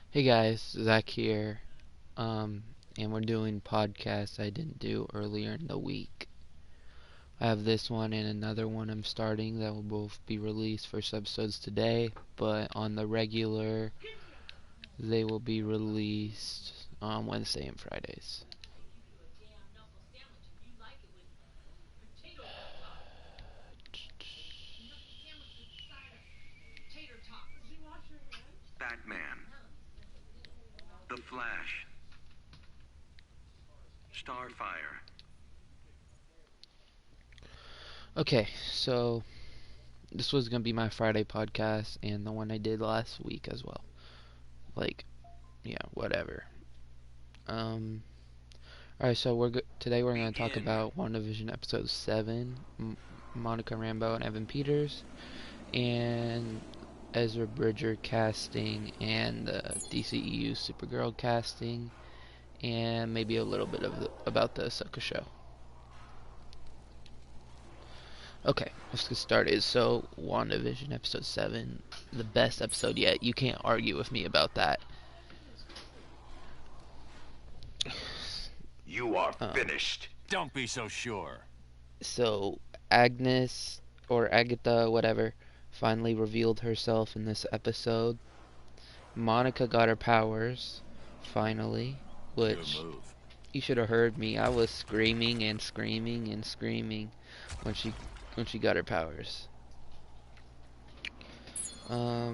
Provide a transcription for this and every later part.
Hey guys, Zach here. And we're doing podcasts I didn't do earlier in the week. I have this one and another one I'm starting that will both be released first episodes today, but on the regular, they will be released on Wednesday and Fridays. Batman, The Flash, Starfire. Okay, so this was gonna be my Friday podcast and the one I did last week as well. Yeah, whatever. Um, Alright, so today we're going to talk Begin. about WandaVision episode 7, Monica Rambeau and Evan Peters, and Ezra Bridger casting, and the DCEU Supergirl casting, and maybe a little bit about the Ahsoka show. Okay, let's get started. So, WandaVision episode 7, the best episode yet. You can't argue with me about that. You are finished. Don't be so sure. So, Agnes, or Agatha, whatever, finally revealed herself in this episode. Monica got her powers, finally, which you should have heard me. I was screaming and screaming and screaming when she got her powers. Oh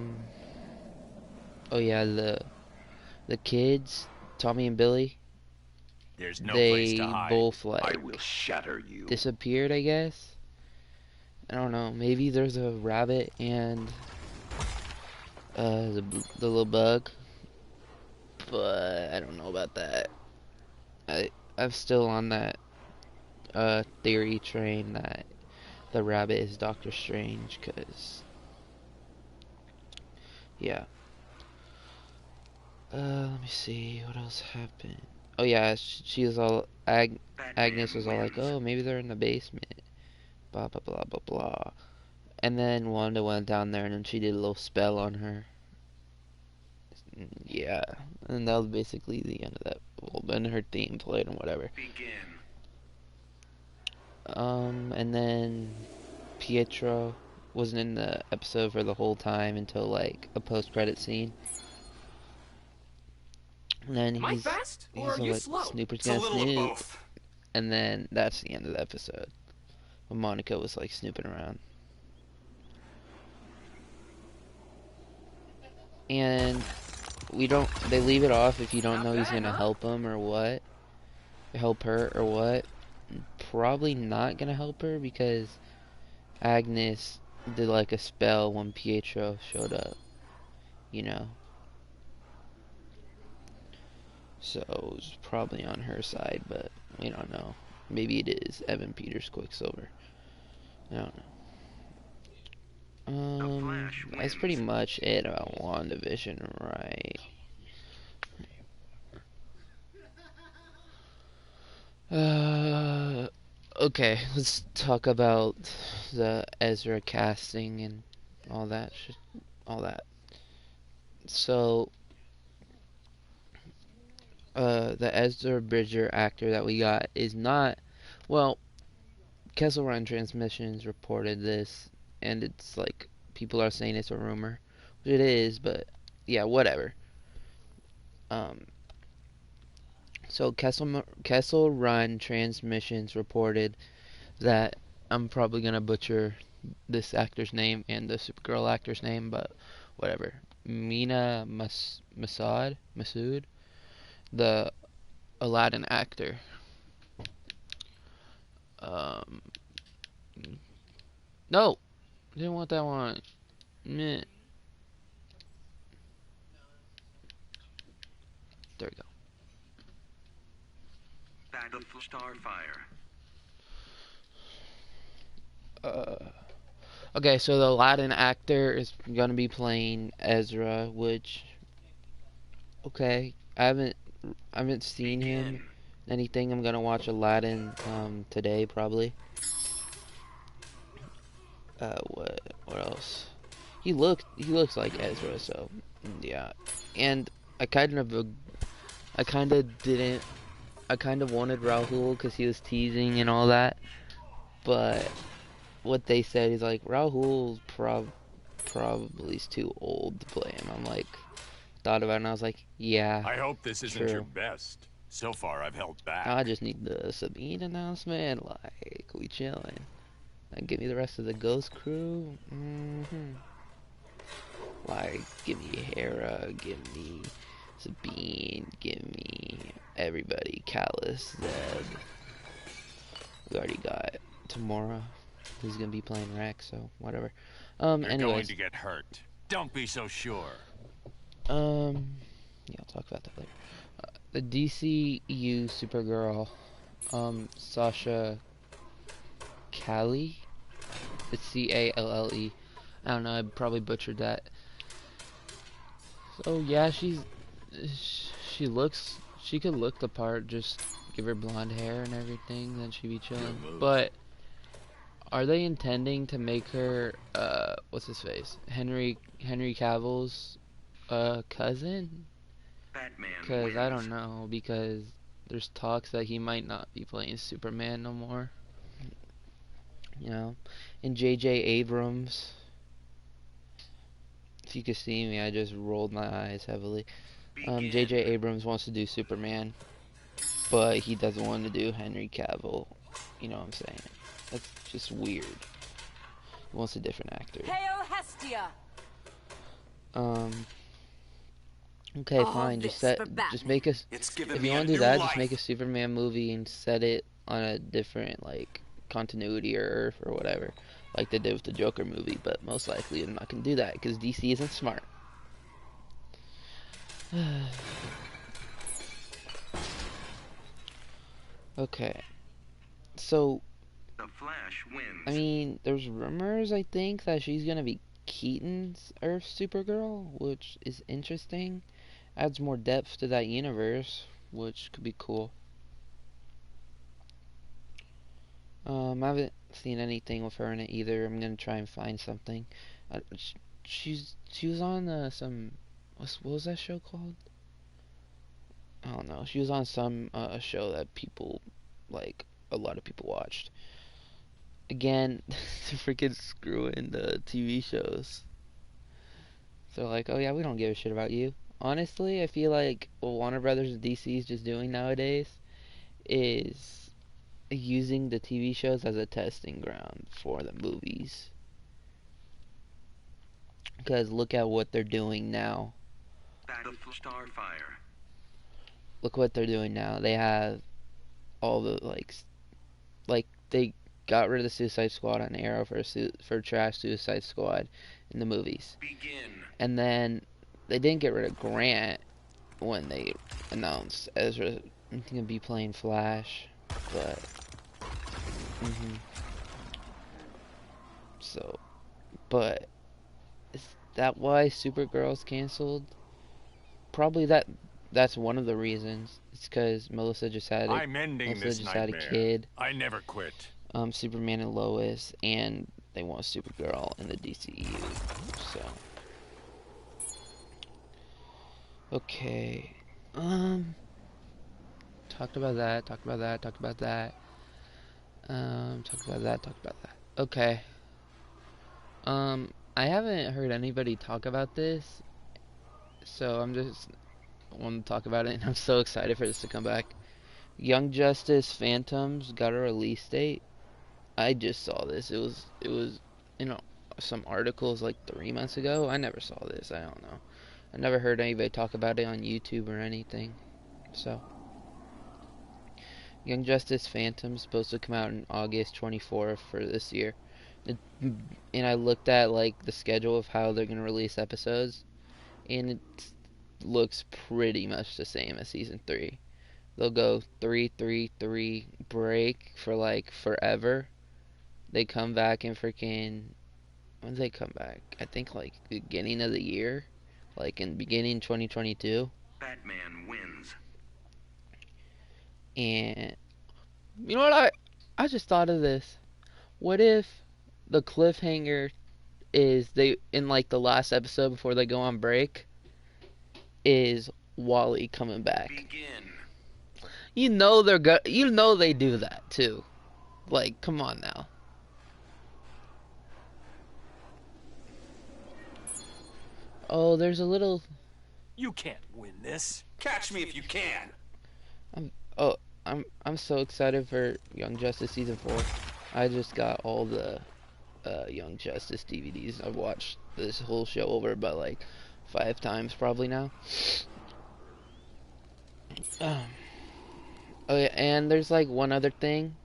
yeah, the kids, Tommy and Billy, There's no place to they hide. both I will shatter you. disappeared, I guess. I don't know. Maybe there's a rabbit and the little bug, but I don't know about that. I'm still on that theory train that the rabbit is Doctor Strange, cause yeah. Let me see what else happened. Oh yeah, she was all Agnes was all like, oh, maybe they're in the basement. Blah blah blah blah blah. And then Wanda went down there and then she did a little spell on her. Yeah, and that was basically the end of that. Well, then her theme played and whatever. Begin. And then Pietro wasn't in the episode for the whole time until like a post-credit scene. And then Am I fast or are you slow? Snooper's It's a gonna little of snoop, both. and then that's the end of the episode. When Monica was like snooping around. And they leave it off if you don't know he's gonna help him or what. Help her or what. Probably not gonna help her because Agnes did like a spell when Pietro showed up. You know. So it was probably on her side, but we don't know. Maybe it is Evan Peters Quicksilver. I don't know. That's pretty much it about WandaVision, right? Okay, let's talk about the Ezra casting and all that all that. So, the Ezra Bridger actor that we got is not, well, Kessel Run Transmissions reported this, and it's like, people are saying it's a rumor, which it is, but yeah, whatever. So Kessel Run Transmissions reported that, I'm probably gonna butcher this actor's name and the Supergirl actor's name, but whatever. Mina Masood, the Aladdin actor. No, didn't want that one. Meh. There we go. Starfire. Okay, so the Aladdin actor is gonna be playing Ezra, which, okay, I haven't seen him anything. I'm gonna watch Aladdin today probably. What else? He looks like Ezra, so yeah. And I kind of I kind of didn't. I kind of wanted Rahul because he was teasing and all that, but what they said is like Rahul probably is too old to play him. I'm like, thought about it and I was like, yeah, I hope this isn't your true. best. So far, I've held back. I just need the Sabine announcement. Like, we chilling. Like, give me the rest of the Ghost crew. Like, give me Hera, give me Sabine, give me everybody. Callus, Zed. We already got Tamora, who's gonna be playing Rex, so whatever. You're going Anyways. to get hurt. Don't be so sure. Yeah, I'll talk about that later. The DCU Supergirl, Sasha Calle. It's Calle. I don't know. I probably butchered that. So yeah, she could look the part. Just give her blonde hair and everything, then she'd be chilling. But are they intending to make her what's his face? Henry Cavill's cousin? Because I don't know, because there's talks that he might not be playing Superman no more. You know, and J.J. Abrams. If you could see me, I just rolled my eyes heavily. J.J. Abrams wants to do Superman, but he doesn't want to do Henry Cavill. You know what I'm saying? That's just weird. He wants a different actor. Hail Hestia! Okay, fine. Just make us. If you want to do that, just make a Superman movie and set it on a different like continuity or Earth or whatever, like they did with the Joker movie. But most likely, I'm not gonna do that because DC isn't smart. Okay, so The Flash wins. I mean, there's rumors I think that she's gonna be Keaton's Earth Supergirl, which is interesting. Adds more depth to that universe, which could be cool. I haven't seen anything with her in it either. I'm gonna try and find something. She was on some what was that show called? I don't know. She was on some show that people like a lot of people watched. Again, they're freaking screwing the TV shows. So like, oh yeah, we don't give a shit about you. Honestly, I feel like what Warner Brothers and DC is just doing nowadays is using the TV shows as a testing ground for the movies. Because look at what they're doing now. Starfire. Look what they're doing now. They have all the like they got rid of the Suicide Squad on Arrow for trash Suicide Squad in the movies. Begin. And then they didn't get rid of Grant when they announced Ezra gonna be playing Flash, but so, but is that why Supergirl's canceled? Probably that's one of the reasons. It's because Melissa just had a kid. I never quit. Superman and Lois, and they want Supergirl in the DCEU. So, okay. Talked about that. Okay. I haven't heard anybody talk about this, so I'm just want to talk about it, and I'm so excited for this to come back. Young Justice Phantoms got a release date. I just saw this. It was some articles like 3 months ago. I never saw this. I don't know. I never heard anybody talk about it on YouTube or anything. So, Young Justice Phantom's supposed to come out on August 24th for this year. And I looked at like the schedule of how they're gonna release episodes, and it looks pretty much the same as season 3. They'll go 3-3-3 break for like forever. They come back in freaking when do they come back? I think like beginning of the year, like in beginning 2022. Batman wins. And you know what I just thought of this. What if the cliffhanger is they in like the last episode before they go on break is Wally coming back. Begin. You know they do that too. Like, come on now. Oh, there's a little. You can't win this. Catch me if you can. I'm so excited for Young Justice season 4. I just got all the Young Justice DVDs. I've watched this whole show over about like 5 times probably now. Oh yeah, and there's like one other thing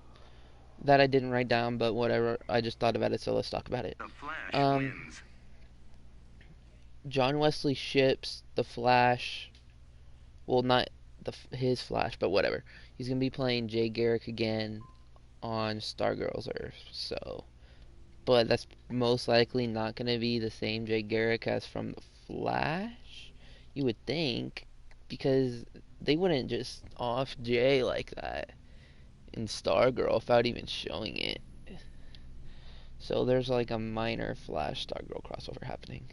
that I didn't write down, but whatever. I just thought about it, so let's talk about it. The Flash wins. John Wesley ships the Flash. Well, not his Flash, but whatever. He's gonna be playing Jay Garrick again on Stargirl's Earth. So, but that's most likely not gonna be the same Jay Garrick as from the Flash. You would think, because they wouldn't just off Jay like that in Stargirl without even showing it. So there's like a minor Flash Stargirl crossover happening.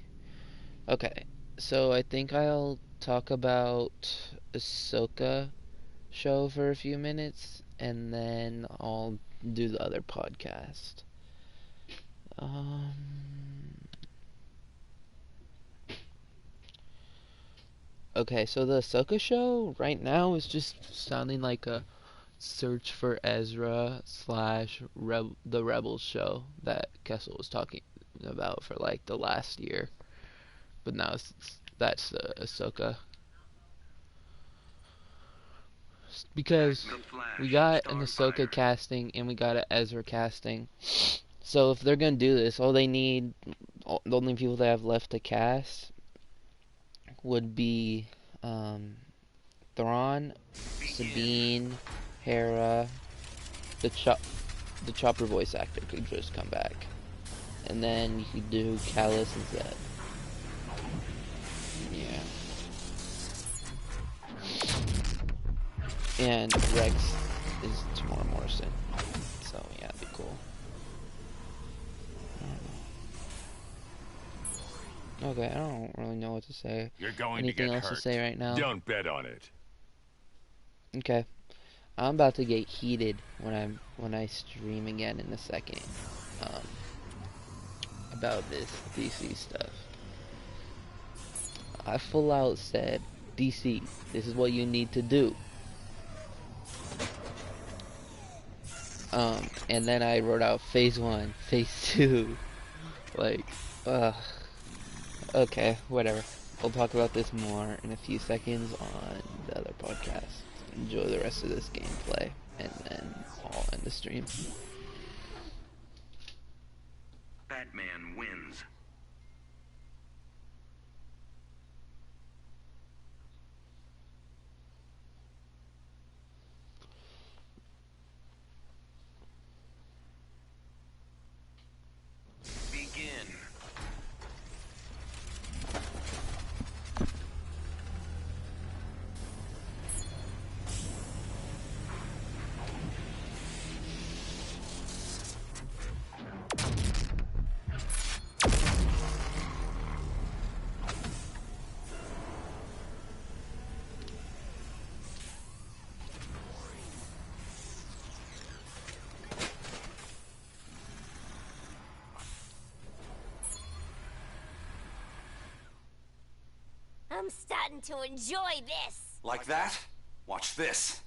Okay, so I think I'll talk about Ahsoka show for a few minutes, and then I'll do the other podcast. Okay, so the Ahsoka show right now is just sounding like a search for Ezra slash the Rebels show that Kessel was talking about for like the last year. But now that's Ahsoka. Because we got an Ahsoka casting and we got an Ezra casting. So if they're gonna do this, the only people they have left to cast would be Thrawn, Sabine, Hera, the Chopper voice actor could just come back, and then you could do Callus and Zed. Yeah. And Rex is Tamora Morrison. So yeah, that'd be cool. Okay, I don't really know what to say. You're going Anything to get else hurt. to say right now? Don't bet on it. Okay. I'm about to get heated when I stream again in a second. About this DC stuff. I full out said, DC, this is what you need to do. And then I wrote out phase 1, phase 2. Like, okay, whatever. We'll talk about this more in a few seconds on the other podcast. Enjoy the rest of this gameplay, and then I'll end the stream. Batman wins. Begin. I'm starting to enjoy this. Like that? Watch this.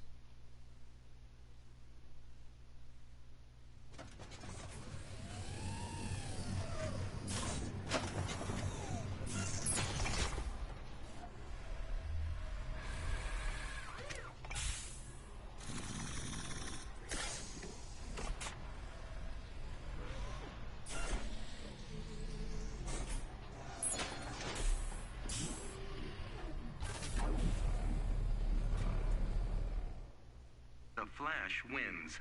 The Flash wins.